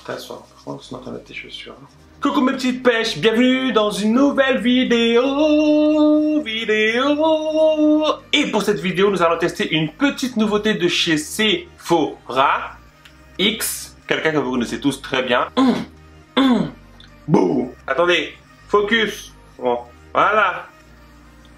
T'assois, franchement, sinon t'enlèves tes chaussures. Coucou mes petites pêches, bienvenue dans une nouvelle vidéo. Et pour cette vidéo, nous allons tester une petite nouveauté de chez Sephora X. Quelqu'un que vous connaissez tous très bien. Boum. Attendez, focus. Bon, voilà.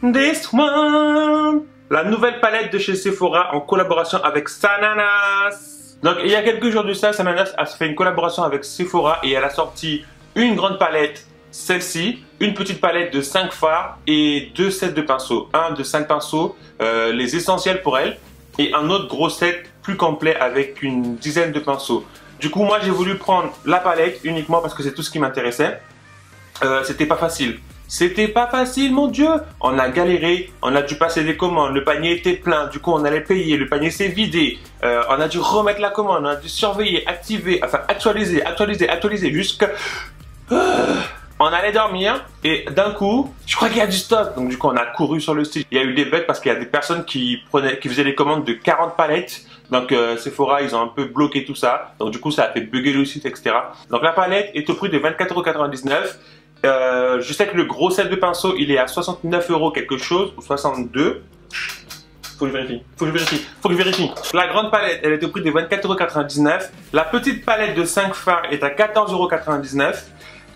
This one. La nouvelle palette de chez Sephora en collaboration avec Sananas. Donc il y a quelques jours de ça, Sananas a fait une collaboration avec Sephora et elle a sorti une grande palette, celle-ci, une petite palette de 5 fards et 2 sets de pinceaux. Un de 5 pinceaux, les essentiels pour elle, et un autre gros set plus complet avec une dizaine de pinceaux. Du coup, moi j'ai voulu prendre la palette uniquement parce que c'est tout ce qui m'intéressait. C'était pas facile. C'était pas facile, mon Dieu. On a galéré, on a dû passer des commandes, le panier était plein, du coup on allait payer, le panier s'est vidé, on a dû remettre la commande, on a dû surveiller, activer, enfin actualiser, jusqu'à... On allait dormir et d'un coup, je crois qu'il y a du stock. Donc du coup on a couru sur le site. Il y a eu des bugs parce qu'il y a des personnes qui faisaient des commandes de 40 palettes. Donc Sephora, ils ont un peu bloqué tout ça. Donc du coup ça a fait bugger le site, etc. Donc la palette est au prix de 24,99 €. Je sais que le gros set de pinceaux, il est à 69 € quelque chose, ou 62. Faut que je vérifie. La grande palette, elle est au prix de 24,99 €. La petite palette de 5 fards est à 14,99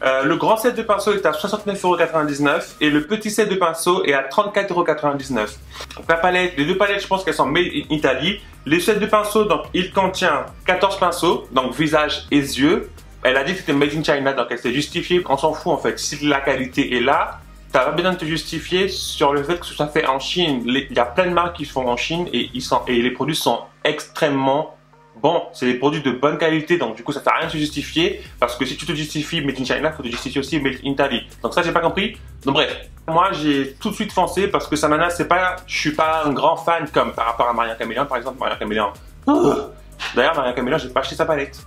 €. Le grand set de pinceaux est à 69,99 € et le petit set de pinceaux est à 34,99 €. La palette, les deux palettes, je pense qu'elles sont made in Italy. Les sets de pinceaux, donc il contient 14 pinceaux, donc visage et yeux. Elle a dit que c'était made in China, donc elle s'est justifiée. On s'en fout en fait. Si la qualité est là, t'as pas besoin de te justifier sur le fait que ce soit fait en Chine. Il y a plein de marques qui se font en Chine et les produits sont extrêmement bons. C'est des produits de bonne qualité, donc du coup ça sert à rien de se justifier. Parce que si tu te justifies made in China, faut te justifier aussi made in Italy. Donc ça j'ai pas compris. Donc bref, moi j'ai tout de suite foncé parce que Sananas, je suis pas un grand fan comme par rapport à Maria Caméléon par exemple. Maria Caméléon. D'ailleurs, Maria Caméléon, j'ai pas acheté sa palette.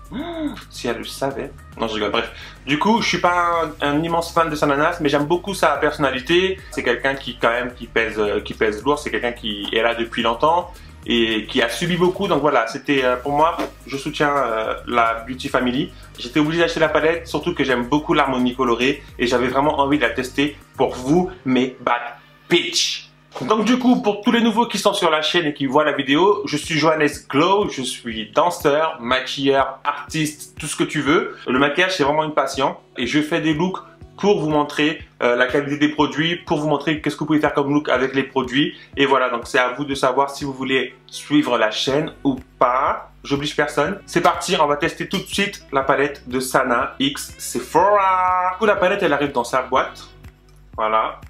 Si elle le savait. Non, je rigole. Bref. Du coup, je suis pas un immense fan de Sananas, mais j'aime beaucoup sa personnalité. C'est quelqu'un qui, quand même, qui pèse lourd. C'est quelqu'un qui est là depuis longtemps et qui a subi beaucoup. Donc voilà, c'était pour moi, je soutiens la Beauty Family. J'étais obligé d'acheter la palette, surtout que j'aime beaucoup l'harmonie colorée et j'avais vraiment envie de la tester pour vous, mes bad bitch. Donc du coup, pour tous les nouveaux qui sont sur la chaîne et qui voient la vidéo, je suis Johannes Glow, je suis danseur, maquilleur, artiste, tout ce que tu veux. Le maquillage, c'est vraiment une passion et je fais des looks pour vous montrer la qualité des produits, pour vous montrer qu'est-ce que vous pouvez faire comme look avec les produits. Et voilà, donc c'est à vous de savoir si vous voulez suivre la chaîne ou pas. J'oblige personne. C'est parti, on va tester tout de suite la palette de Sana X Sephora. Du coup, la palette, elle arrive dans sa boîte. Voilà.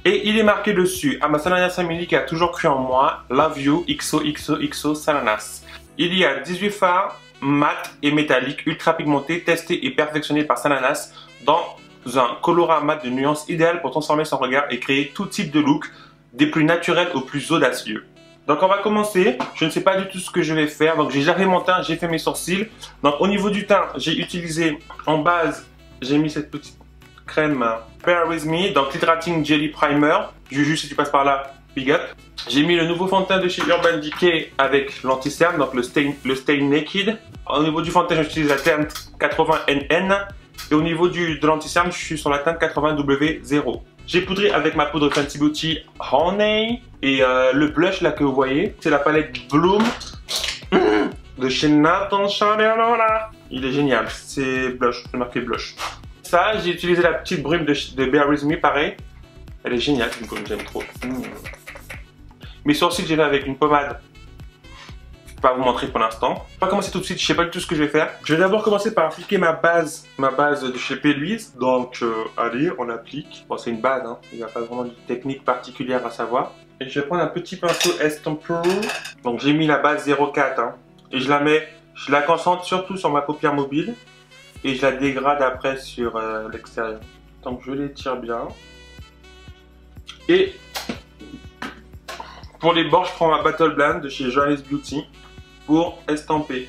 Et il est marqué dessus, à ma Sananas Family qui a toujours cru en moi, Love You XOXOXO Sananas. Il y a 18 fards mat et métalliques ultra pigmentés, testés et perfectionnés par Sananas dans un colorat mat de nuances idéal pour transformer son regard et créer tout type de look, des plus naturels aux plus audacieux. Donc on va commencer, je ne sais pas du tout ce que je vais faire, donc j'ai déjà fait mon teint, j'ai fait mes sourcils. Donc au niveau du teint, j'ai utilisé en base, j'ai mis cette petite crème Bear With Me, donc Hydrating Jelly Primer. Juju, si tu passes par là, big up. J'ai mis le nouveau fond de teint de chez Urban Decay avec l'anti-cerne, donc le Stay Naked. Au niveau du fond de teint, j'utilise la teinte 80NN. Et au niveau de l'anti-cerne, je suis sur la teinte 80W0. J'ai poudré avec ma poudre Fenty Beauty Honey. Et le blush là que vous voyez, c'est la palette Bloom de chez Nathan Chanel. Il est génial, c'est blush, c'est marqué blush. Ça, j'ai utilisé la petite brume de Bear With Me, pareil. Elle est géniale, cette brume, j'aime trop. Mes sourcils, j'ai fait avec une pommade. Je ne vais pas vous montrer pour l'instant. Je vais pas commencer tout de suite, je ne sais pas du tout ce que je vais faire. Je vais d'abord commencer par appliquer ma base de chez P. Louise. Donc, allez, on applique. Bon, c'est une base, hein. Il n'y a pas vraiment de technique particulière à savoir. Et je vais prendre un petit pinceau Estamper. Donc, j'ai mis la base 04, hein. Et je la concentre surtout sur ma paupière mobile. Et je la dégrade après sur l'extérieur. Donc je l'étire bien. Et pour les bords, je prends ma Battle Blend de chez Johannes Beauty pour estamper.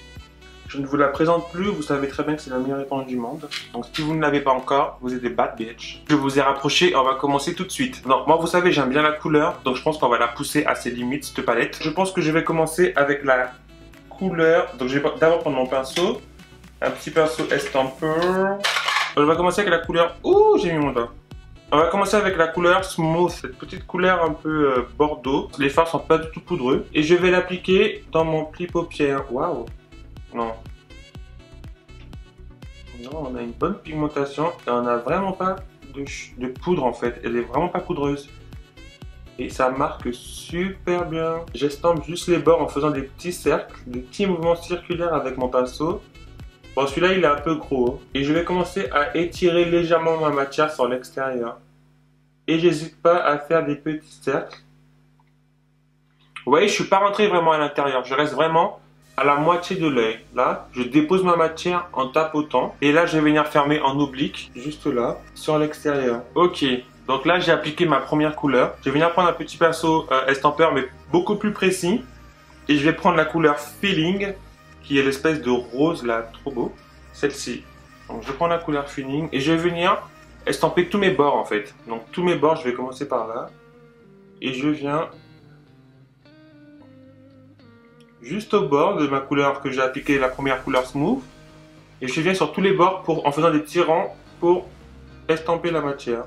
Je ne vous la présente plus, vous savez très bien que c'est la meilleure éponge du monde. Donc si vous ne l'avez pas encore, vous êtes des bad bitch. Je vous ai rapproché, on va commencer tout de suite. Donc moi vous savez, j'aime bien la couleur, donc je pense qu'on va la pousser à ses limites, cette palette. Je pense que je vais commencer avec la couleur. Donc je vais d'abord prendre mon pinceau un petit pinceau estampeur. On va commencer avec la couleur... Ouh, j'ai mis mon doigt. On va commencer avec la couleur Smooth, cette petite couleur un peu bordeaux. Les fards sont pas du tout poudreux. Et je vais l'appliquer dans mon pli paupière. Waouh. Non. Non, on a une bonne pigmentation et on n'a vraiment pas de poudre en fait. Elle est vraiment pas poudreuse. Et ça marque super bien. J'estampe juste les bords en faisant des petits cercles, des petits mouvements circulaires avec mon pinceau. Bon, celui-là, il est un peu gros. Et je vais commencer à étirer légèrement ma matière sur l'extérieur. Et j'hésite pas à faire des petits cercles. Vous voyez, je suis pas rentré vraiment à l'intérieur. Je reste vraiment à la moitié de l'œil. Là, je dépose ma matière en tapotant. Et là, je vais venir fermer en oblique, juste là, sur l'extérieur. Ok. Donc là, j'ai appliqué ma première couleur. Je vais venir prendre un petit pinceau estampeur, mais beaucoup plus précis. Et je vais prendre la couleur Feeling, qui est l'espèce de rose là, trop beau. Celle-ci. Donc je prends la couleur Feeling et je vais venir estamper tous mes bords en fait. Donc tous mes bords, je vais commencer par là. Et je viens juste au bord de ma couleur que j'ai appliqué, la première couleur Smooth. Et je viens sur tous les bords en faisant des petits rangs pour estamper la matière.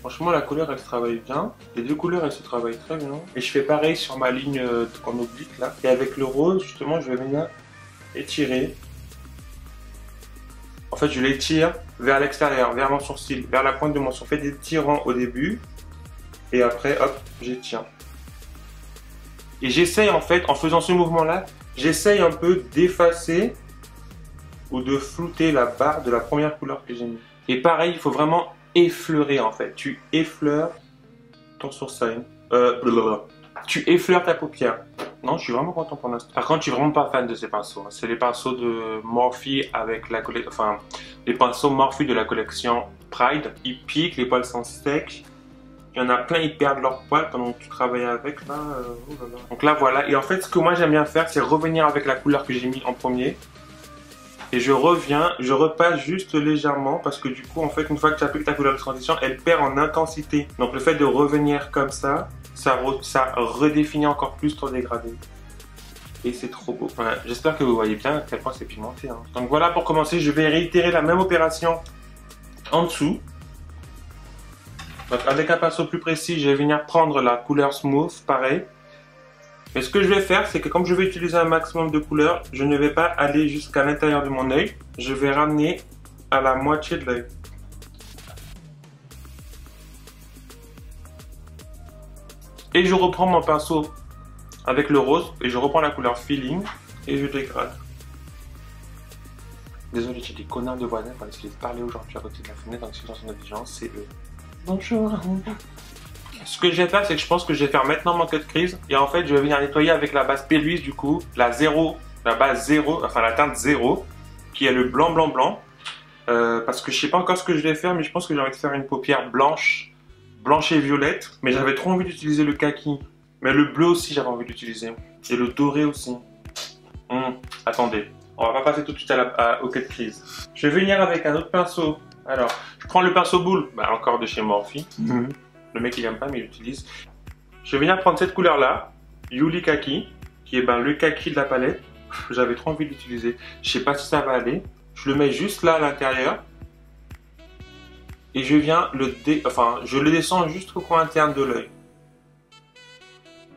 Franchement, la couleur, elle se travaille bien. Les deux couleurs, elles se travaillent très bien. Et je fais pareil sur ma ligne en oblique, là. Et avec le rose, justement, je vais venir étirer. En fait, je l'étire vers l'extérieur, vers mon sourcil, vers la pointe de mon sourcil. Je fais des petits rangs au début. Et après, hop, j'étire. Et j'essaye, en fait, en faisant ce mouvement-là, j'essaye un peu d'effacer ou de flouter la barre de la première couleur que j'ai mis. Et pareil, il faut vraiment effleurer en fait. Tu effleures ton sourcil. Tu effleures ta paupière. Non, je suis vraiment content pour l'instant. Par contre, je suis vraiment pas fan de ces pinceaux. C'est les pinceaux de Morphe avec la collection. Enfin, les pinceaux Morphe de la collection Pride. Ils piquent, les poils sont secs. Il y en a plein, ils perdent leurs poils pendant que tu travailles avec. Là, Donc là, voilà. Et en fait, ce que moi j'aime bien faire, c'est revenir avec la couleur que j'ai mis en premier. Et je reviens, je repasse juste légèrement parce que du coup, en fait, une fois que tu appliques ta couleur de transition, elle perd en intensité. Donc le fait de revenir comme ça redéfinit encore plus ton dégradé. Et c'est trop beau. Voilà, j'espère que vous voyez bien à quel point c'est pigmenté. Hein. Donc voilà, pour commencer, je vais réitérer la même opération en dessous. Donc avec un pinceau plus précis, je vais venir prendre la couleur Smooth, pareil. Et ce que je vais faire, c'est que comme je vais utiliser un maximum de couleurs, je ne vais pas aller jusqu'à l'intérieur de mon œil. Je vais ramener à la moitié de l'œil. Et je reprends mon pinceau avec le rose et je reprends la couleur Feeling et je dégrade. Désolé, j'ai des connards de voisins parce qu'ils parlaient aujourd'hui à côté de la fenêtre, donc c'est dans son intelligence, c'est eux. Bonjour. Ce que je vais faire, c'est que je pense que je vais faire maintenant mon cut crease. Et en fait, je vais venir nettoyer avec la base P-Louise, du coup, la base 0, enfin la teinte 0, qui est le blanc, blanc, blanc. Parce que je sais pas encore ce que je vais faire, mais je pense que j'ai envie de faire une paupière blanche et violette. Mais j'avais trop envie d'utiliser le kaki. Mais le bleu aussi, j'avais envie d'utiliser. Et le doré aussi. Attendez, on va pas passer tout de suite au cut crease. Je vais venir avec un autre pinceau. Alors, je prends le pinceau boule, encore de chez Morphe. Le mec il aime pas mais il l'utilise. Je vais venir prendre cette couleur là, Yuli Kaki, qui est le kaki de la palette. J'avais trop envie d'utiliser. Je sais pas si ça va aller. Je le mets juste là à l'intérieur. Et je viens je le descends jusqu'au coin interne de l'œil.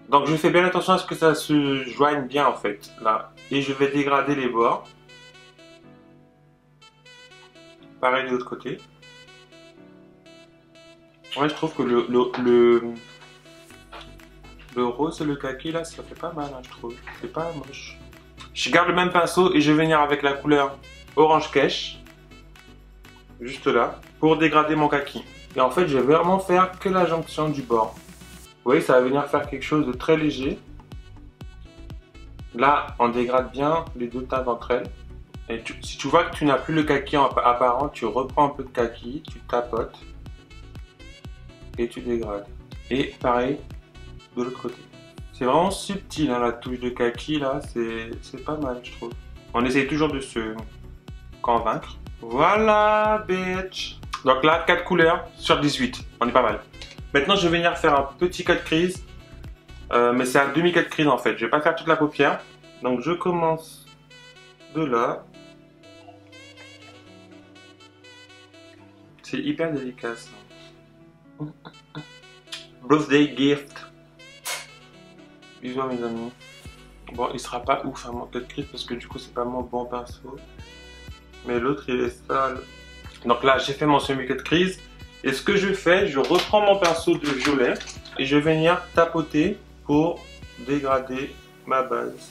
Donc je fais bien attention à ce que ça se joigne bien en fait, là. Et je vais dégrader les bords. Pareil de l'autre côté. Ouais, je trouve que le rose et le kaki là, ça fait pas mal, hein, je trouve. C'est pas moche. Je garde le même pinceau et je vais venir avec la couleur orange cache, juste là, pour dégrader mon kaki. Et en fait, je vais vraiment faire que la jonction du bord. Vous voyez, ça va venir faire quelque chose de très léger. Là, on dégrade bien les deux teintes entre elles. Et si tu vois que tu n'as plus le kaki apparent, tu reprends un peu de kaki, tu tapotes. Et tu dégrades. Et pareil de l'autre côté. C'est vraiment subtil hein, la touche de kaki là, c'est pas mal je trouve. On essaye toujours de se convaincre. Voilà bitch. Donc là 4 couleurs sur 18, on est pas mal. Maintenant je vais venir faire un petit cut crease. Mais c'est un demi cut crease en fait, je vais pas faire toute la paupière. Donc je commence de là. C'est hyper délicat ça. Birthday gift. Bisous mes amis. Bon, il sera pas ouf à mon code crise parce que du coup c'est pas mon bon pinceau. Mais l'autre il est sale. Donc là j'ai fait mon semi-cut crise. Et ce que je fais, je reprends mon pinceau de violet et je vais venir tapoter pour dégrader ma base.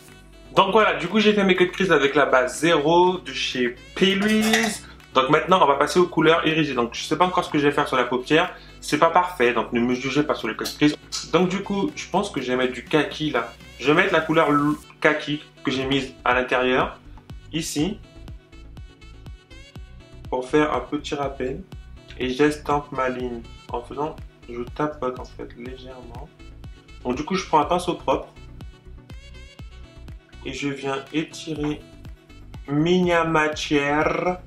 Donc voilà, du coup j'ai fait mes cut crease avec la base 0 de chez P-Louise. Donc maintenant on va passer aux couleurs irisées. Donc je sais pas encore ce que je vais faire sur la paupière. C'est pas parfait, donc ne me jugez pas sur les cut crease. Donc du coup, je pense que je vais mettre du kaki là. Je vais mettre la couleur kaki que j'ai mise à l'intérieur, ici, pour faire un petit rappel. Et j'estampe ma ligne en faisant, je tapote en fait légèrement. Donc du coup je prends un pinceau propre et je viens étirer ma matière.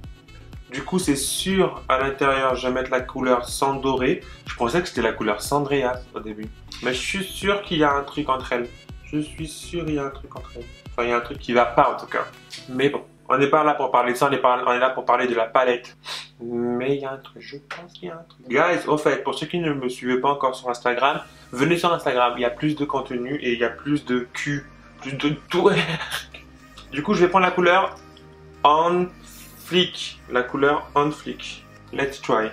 Du coup c'est sûr à l'intérieur je vais mettre la couleur sang doré. Je pensais que c'était la couleur Sandreas au début. Mais je suis sûr qu'il y a un truc entre elles. Je suis sûr qu'il y a un truc entre elles. Enfin il y a un truc qui va pas en tout cas. Mais bon, on n'est pas là pour parler de ça, on est là pour parler de la palette. Mais il y a un truc, je pense qu'il y a un truc. Guys, au fait, pour ceux qui ne me suivent pas encore sur Instagram, venez sur Instagram, il y a plus de contenu et il y a plus de cul, plus de tout. Du coup, je vais prendre la couleur On Fleek. La couleur On Fleek. Let's try.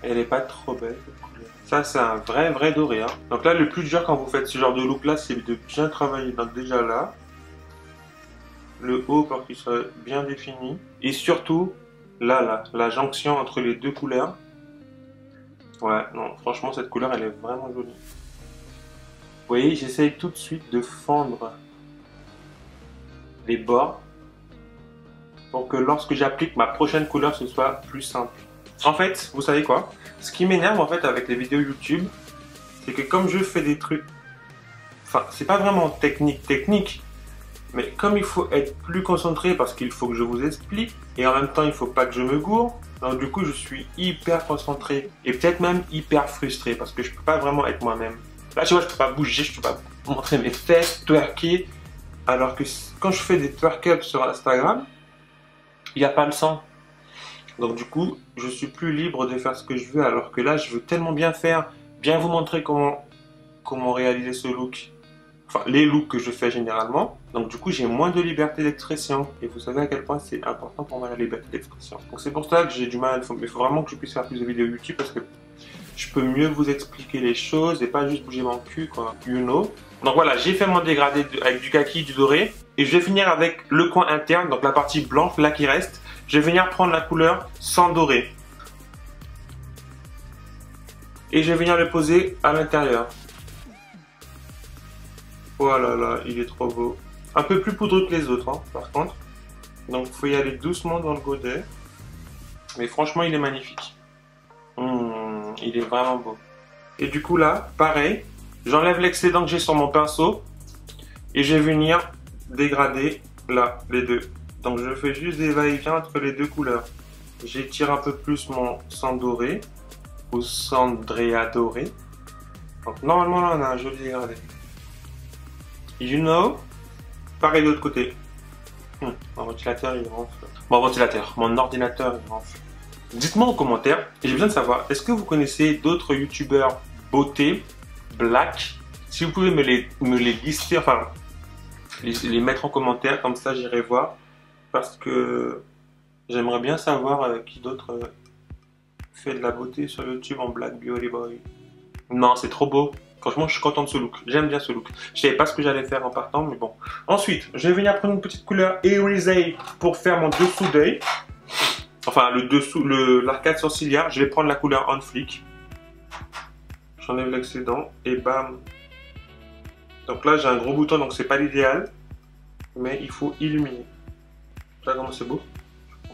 Elle est pas trop belle cette couleur. Ça, c'est un vrai doré. Hein. Donc là, le plus dur quand vous faites ce genre de look là, c'est de bien travailler. Donc déjà là, le haut pour qu'il soit bien défini. Et surtout, là, la jonction entre les deux couleurs. Ouais, non, franchement, cette couleur, elle est vraiment jolie. Vous voyez, j'essaye tout de suite de fendre les bords pour que lorsque j'applique ma prochaine couleur, ce soit plus simple. En fait, vous savez quoi? Ce qui m'énerve en fait avec les vidéos YouTube, c'est que comme je fais des trucs... Enfin, c'est pas vraiment technique, mais comme il faut être plus concentré parce qu'il faut que je vous explique, et en même temps il faut pas que je me gourre, donc du coup je suis hyper concentré, et peut-être même hyper frustré, parce que je peux pas vraiment être moi-même. Là tu vois, je peux pas bouger, je peux pas montrer mes fesses, twerker, alors que quand je fais des twerk-ups sur Instagram, il n'y a pas le sang. Donc du coup, je suis plus libre de faire ce que je veux, alors que là je veux tellement bien faire, bien vous montrer comment réaliser ce look. Enfin, les looks que je fais généralement. Donc du coup, j'ai moins de liberté d'expression. Et vous savez à quel point c'est important pour moi la liberté d'expression. Donc c'est pour ça que j'ai du mal. Il faut vraiment que je puisse faire plus de vidéos YouTube parce que je peux mieux vous expliquer les choses et pas juste bouger mon cul, quoi. You know. Donc voilà, j'ai fait mon dégradé avec du kaki, du doré. Et je vais finir avec le coin interne, donc la partie blanche, là qui reste. Je vais venir prendre la couleur sans doré. Et je vais venir le poser à l'intérieur. Voilà, là, il est trop beau. Un peu plus poudreux que les autres, hein, par contre. Donc, il faut y aller doucement dans le godet. Mais franchement, il est magnifique. Il est vraiment beau. Et du coup, là, pareil. J'enlève l'excédent que j'ai sur mon pinceau. Et je vais venir dégrader, là, les deux. Donc, je fais juste des va-et-vient entre les deux couleurs. J'étire un peu plus mon sang doré. Ou Sandrea doré. Donc, normalement, là, on a un joli dégradé. You know? Pareil de l'autre côté. Mon ventilateur il ronfle. Mon ordinateur il ronfle. Dites-moi en commentaire, et j'ai besoin de savoir, est-ce que vous connaissez d'autres youtubeurs beauté, black? Si vous pouvez me les lister, enfin, les mettre en commentaire, comme ça j'irai voir. Parce que j'aimerais bien savoir qui d'autre fait de la beauté sur YouTube en black beauty boy. Non, c'est trop beau. Franchement, je suis content de ce look. J'aime bien ce look. Je savais pas ce que j'allais faire en partant, mais bon. Ensuite, je vais venir prendre une petite couleur irisée pour faire mon dessous d'œil. Enfin, l'arcade sourcilière. Je vais prendre la couleur On Fleek. J'enlève l'excédent et bam. Donc là, j'ai un gros bouton, donc c'est pas l'idéal. Mais il faut illuminer. Tu vois comment c'est beau?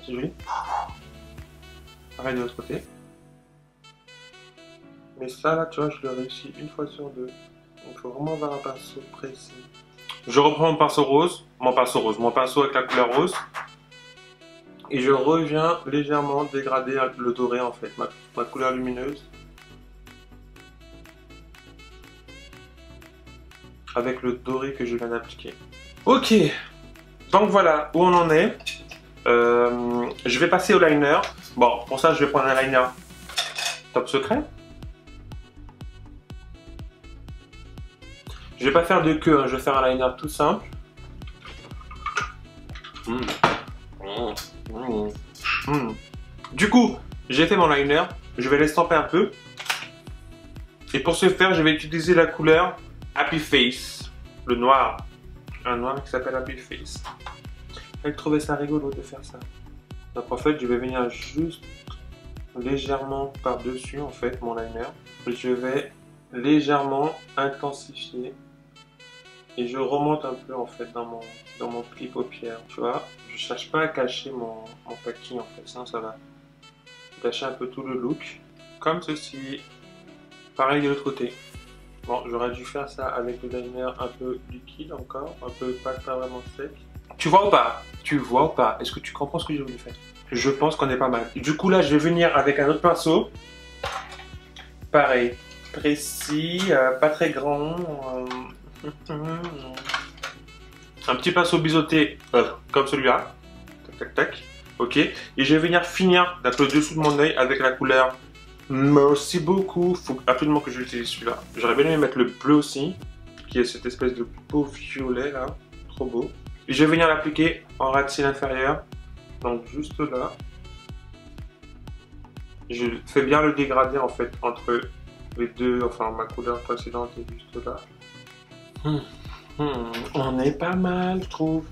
C'est joli. Pareil de l'autre côté. Mais ça là, tu vois, je le réussis une fois sur deux. Donc il faut vraiment avoir un pinceau précis. Je reprends mon pinceau rose, mon pinceau avec la couleur rose. Et je reviens légèrement dégrader le doré en fait, ma couleur lumineuse. Avec le doré que je viens d'appliquer. Ok, Donc voilà où on en est. Je vais passer au liner. Bon, pour ça, je vais prendre un liner top secret. Je vais pas faire de queue, hein. Je vais faire un liner tout simple. Du coup, j'ai fait mon liner. Je vais l'estamper un peu. Et pour ce faire, je vais utiliser la couleur Happy Face, le noir. Un noir qui s'appelle Happy Face. J'ai trouvé ça rigolo de faire ça. Donc en fait, je vais venir juste légèrement par-dessus en fait mon liner. Je vais légèrement intensifier. Et je remonte un peu en fait dans mon pli paupière, tu vois. Je cherche pas à cacher mon kaki en fait, sinon ça va cacher un peu tout le look. Comme ceci. Pareil de l'autre côté. Bon, j'aurais dû faire ça avec le liner un peu liquide encore, un peu pas vraiment sec. Tu vois ou pas? Tu vois ou pas? Est-ce que tu comprends ce que j'ai voulu faire? Je pense qu'on est pas mal. Du coup là, je vais venir avec un autre pinceau. Pareil, précis, pas très grand. Un petit pinceau biseauté comme celui-là. Tac, tac, tac. Ok. Et je vais venir finir un peu dessous de mon œil avec la couleur. Merci beaucoup. Faut absolument que j'utilise celui-là. J'aurais bien aimé mettre le bleu aussi, qui est cette espèce de beau violet là. Trop beau. Et je vais venir l'appliquer en ras de cils inférieur. Donc juste là. Je fais bien le dégradé en fait entre les deux, enfin ma couleur précédente et juste là. On est pas mal, je trouve.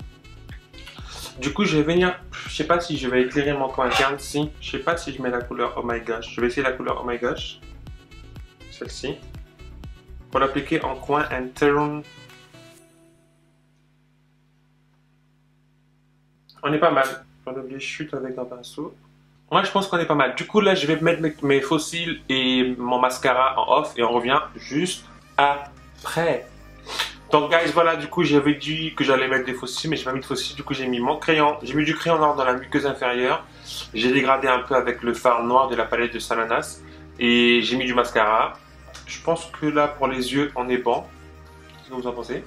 Du coup, je vais venir, je sais pas si je vais éclairer mon coin interne, si. Je sais pas si je mets la couleur Oh My Gosh. Je vais essayer la couleur Oh My Gosh. Celle-ci. Pour l'appliquer en coin interne. On est pas mal. On oublie chute avec un pinceau. Ouais, je pense qu'on est pas mal. Du coup, là, je vais mettre mes faux cils et mon mascara en off et on revient juste après. Donc, guys, voilà, du coup, j'avais dit que j'allais mettre des faux cils, mais j'ai pas mis de faux cils. Du coup, j'ai mis mon crayon. J'ai mis du crayon noir dans la muqueuse inférieure. J'ai dégradé un peu avec le fard noir de la palette de Sananas. Et j'ai mis du mascara. Je pense que là, pour les yeux, on est bon. Qu'est-ce que vous en pensez?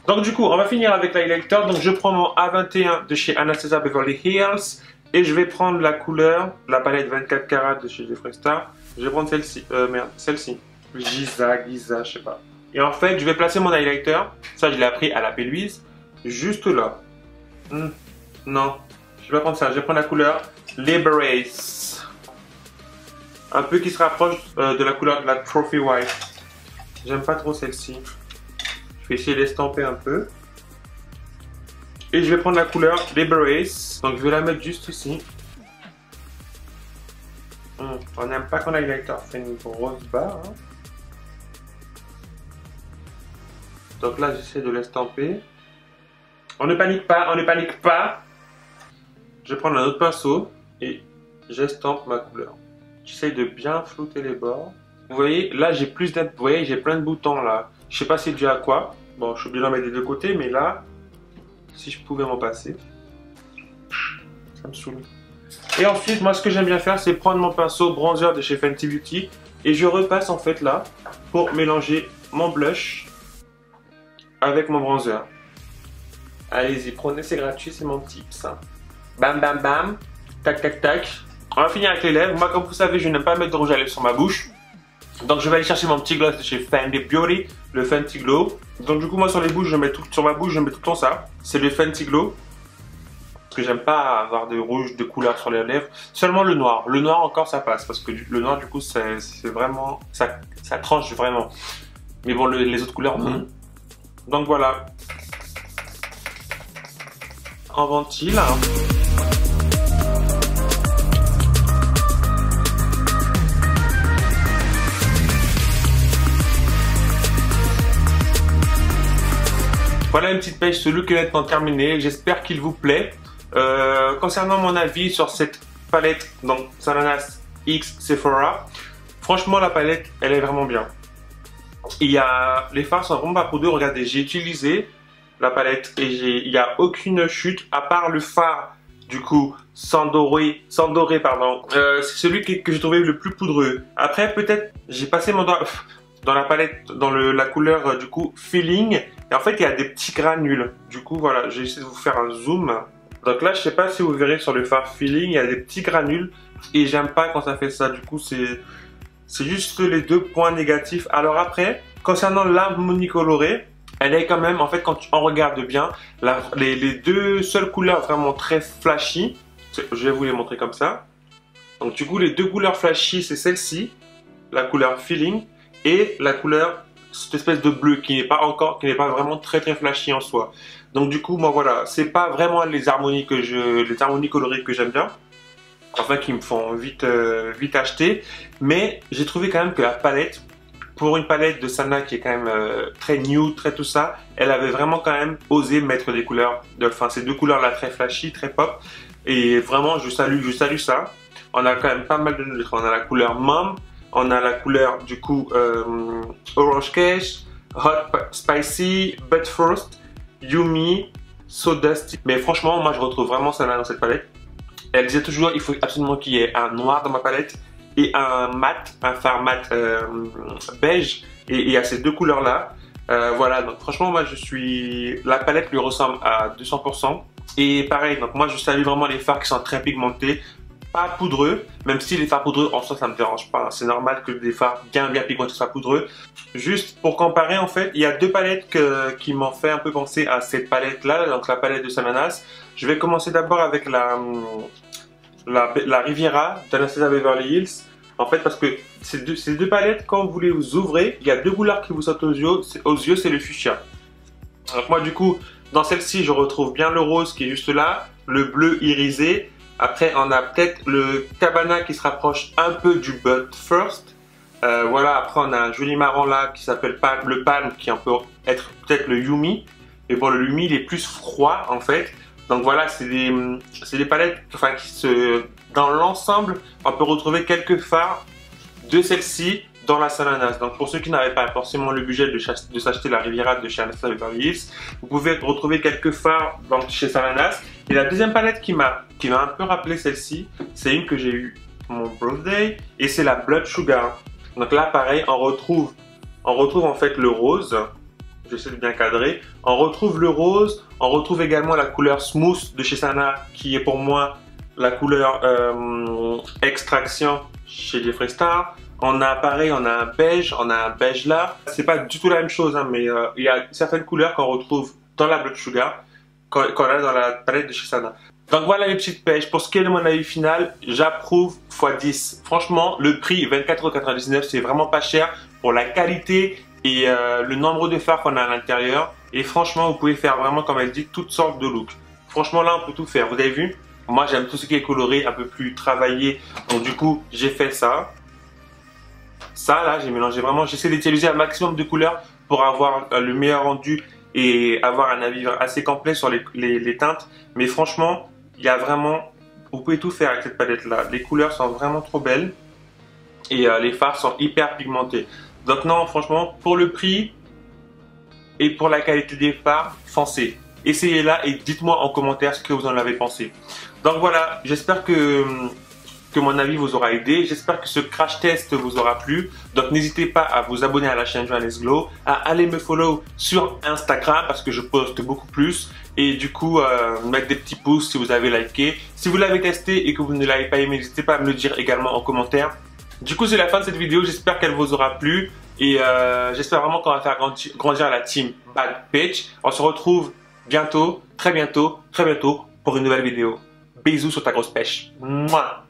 Donc, du coup, on va finir avec l'highlighter. Donc, je prends mon A21 de chez Anastasia Beverly Hills. Et je vais prendre la couleur, la palette 24 carats de chez Jeffree Star. Je vais prendre celle-ci. Merde, celle-ci. Giza, je sais pas. Et en fait, je vais placer mon highlighter. Ça, je l'ai appris à la Péluise. Juste là. Non, je vais prendre ça. Je vais prendre la couleur Liberace. Un peu qui se rapproche de la couleur de la Trophy White. J'aime pas trop celle-ci. Je vais essayer d'estamper un peu. Et je vais prendre la couleur Liberace. Donc, je vais la mettre juste ici. On n'aime pas qu'on highlighter fait une grosse barre. Hein. Donc là, j'essaie de l'estamper. On ne panique pas, on ne panique pas. Je vais prendre un autre pinceau et j'estampe ma couleur. J'essaie de bien flouter les bords. Vous voyez, là, j'ai plus vous voyez, j'ai plein de boutons là. Je sais pas c'est dû à quoi. Bon, je suis obligé d'en mettre des deux côtés, mais là, si je pouvais m'en passer, ça me saoule. Et ensuite, moi, ce que j'aime bien faire, c'est prendre mon pinceau bronzer de chez Fenty Beauty et je repasse en fait là pour mélanger mon blush avec mon bronzer. Allez-y, prenez, c'est gratuit, c'est mon tips. Hein. Bam, bam, bam. Tac, tac, tac. On va finir avec les lèvres. Moi, comme vous savez, je n'aime pas mettre de rouge à lèvres sur ma bouche. Donc, je vais aller chercher mon petit gloss de chez Fenty Beauty, le Fenty Glow. Donc, du coup, moi, sur les bouches, je mets tout, sur ma bouche, je mets tout le temps ça. C'est le Fenty Glow. Parce que j'aime pas avoir de rouge, de couleur sur les lèvres. Seulement le noir. Le noir, encore, ça passe. Parce que le noir, du coup, c'est vraiment... Ça tranche vraiment. Mais bon, les autres couleurs, non. Donc, voilà. En ventile. Hein. Voilà une petite page, ce look est nettement terminé. J'espère qu'il vous plaît. Concernant mon avis sur cette palette, donc Sananas X Sephora, franchement la palette, elle est vraiment bien. Les fards sont vraiment pas poudreux. Regardez, j'ai utilisé la palette et il n'y a aucune chute à part le fard du coup sans doré pardon. C'est celui que j'ai trouvé le plus poudreux. Après peut-être j'ai passé mon doigt. dans la palette, dans la couleur du coup Feeling. Et en fait, il y a des petits granules. Du coup, voilà, j'ai essayé de vous faire un zoom. Donc là, je sais pas si vous verrez sur le fard Feeling, il y a des petits granules. Et j'aime pas quand ça fait ça. Du coup, c'est juste les deux points négatifs. Alors après, concernant l'harmonie colorée, elle est quand même, en fait, quand on regarde bien, les deux seules couleurs vraiment très flashy, je vais vous les montrer comme ça. Donc du coup, les deux couleurs flashy, c'est celle-ci, la couleur Feeling, et la couleur, cette espèce de bleu qui n'est pas vraiment très flashy en soi. Donc du coup, moi voilà, c'est pas vraiment les harmonies colorées que j'aime bien, enfin qui me font vite acheter, mais j'ai trouvé quand même que la palette, pour une palette de Sana qui est quand même très nude, très tout ça, elle avait vraiment quand même osé mettre des couleurs, enfin ces deux couleurs là très flashy, très pop, et vraiment je salue ça. On a quand même pas mal de neutres. On a la couleur Mom, on a la couleur du coup Orange Cash, Hot Spicy, But First, Yumi, So Dusty. Mais franchement, moi je retrouve vraiment Sana dans cette palette. Elle disait toujours il faut absolument qu'il y ait un noir dans ma palette et un mat, un fard mat beige. Et il y a ces deux couleurs là. Voilà, donc franchement, moi la palette lui ressemble à 200%. Et pareil, donc moi je salue vraiment les fards qui sont très pigmentés. Pas poudreux, même si les fards poudreux en soi ça me dérange pas, c'est normal que des fards bien pigmentés soient poudreux. Juste pour comparer, en fait, il y a deux palettes qui m'ont fait un peu penser à cette palette là, donc la palette de Sananas. Je vais commencer d'abord avec la Riviera d'Anastasia Beverly Hills, en fait, parce que ces deux palettes, quand vous les ouvrez, il y a deux couleurs qui vous sautent aux yeux, c'est le fuchsia. Donc moi du coup, dans celle-ci, je retrouve bien le rose qui est juste là, le bleu irisé. Après, on a peut-être le Cabana qui se rapproche un peu du But First. Voilà, après on a un joli marron là qui s'appelle le Palm, qui peut être peut-être le Yumi. Mais bon, le Yumi il est plus froid en fait. Donc voilà, c'est des palettes, enfin dans l'ensemble, on peut retrouver quelques fards de celle-ci dans la Sananas. Donc pour ceux qui n'avaient pas forcément le budget de s'acheter la Riviera de chez Anastasia Beverly Hills, vous pouvez retrouver quelques fards chez Sananas. Et la deuxième palette qui m'a un peu rappelé celle-ci, c'est une que j'ai eue pour mon birthday, et c'est la Blood Sugar. Donc là pareil, on retrouve en fait le rose. J'essaie de bien cadrer. On retrouve le rose, on retrouve également la couleur Smooth de chez Sana, qui est pour moi la couleur Extraction chez Jeffree Star. On a un beige là. C'est pas du tout la même chose, hein, mais il y a certaines couleurs qu'on retrouve dans la Blood Sugar, qu'on a dans la palette de chez Sana. Donc voilà les petites pêches. Pour ce qui est de mon avis final, j'approuve x10. Franchement, le prix 24,99 €, c'est vraiment pas cher pour la qualité et le nombre de fards qu'on a à l'intérieur. Et franchement, vous pouvez faire vraiment, comme elle dit, toutes sortes de looks. Franchement, là, on peut tout faire. Vous avez vu? Moi, j'aime tout ce qui est coloré, un peu plus travaillé. Donc du coup, j'ai fait ça. Ça, là, j'ai mélangé vraiment. J'essaie d'utiliser un maximum de couleurs pour avoir le meilleur rendu et avoir un avis assez complet sur les teintes. Mais franchement, il y a vraiment... Vous pouvez tout faire avec cette palette-là. Les couleurs sont vraiment trop belles. Et les fards sont hyper pigmentés. Donc non, franchement, pour le prix et pour la qualité des fards, foncez. Essayez-la et dites-moi en commentaire ce que vous en avez pensé. Donc voilà, j'espère que mon avis vous aura aidé. J'espère que ce crash test vous aura plu. Donc n'hésitez pas à vous abonner à la chaîne Johannes Glow, à aller me follow sur Instagram parce que je poste beaucoup plus. Et du coup, mettre des petits pouces si vous avez liké. Si vous l'avez testé et que vous ne l'avez pas aimé, n'hésitez pas à me le dire également en commentaire. Du coup, c'est la fin de cette vidéo. J'espère qu'elle vous aura plu. Et j'espère vraiment qu'on va faire grandir la team Bad Bitch. On se retrouve bientôt, très bientôt, pour une nouvelle vidéo. Bisous sur ta grosse pêche. Mouah.